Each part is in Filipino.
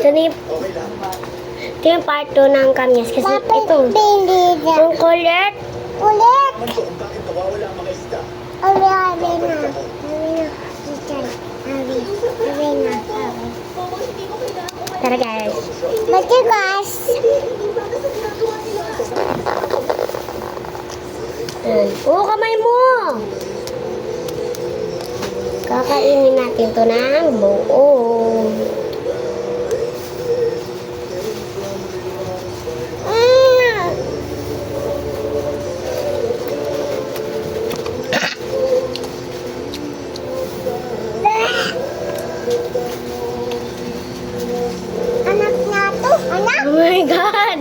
Ito yung part 2 ng kamyas. Kasi ito, ang kulit. Ulit! Abi na. Tara guys. Matigas! Oo, kamay mo! Kakainin natin to ng buo. Anak nga to! Anak! Oh my God!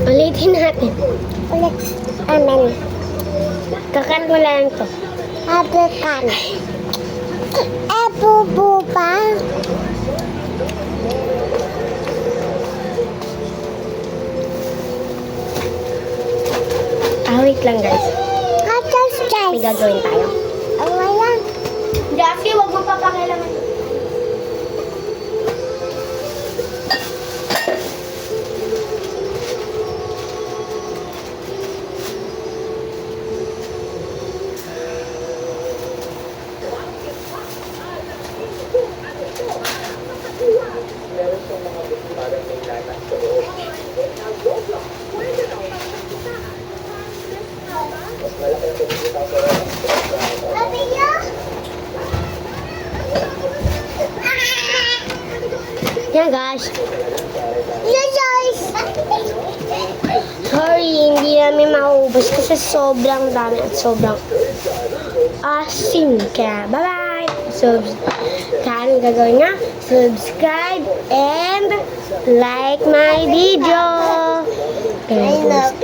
Ulitin natin. Ulit. Amen. Kakan mo lang to. Abukan. Abubu pa. Wait lang guys. Hatos May guys. gagawin tayo. Ang wala. Daffy, huwag mo papakialaman. Sabi niyo? Yan guys. Joyce! Sorry, hindi namin mauubos kasi sobrang dami at sobrang asim. Kaya bye-bye! Kaya gagawin nga, subscribe and like my video. I love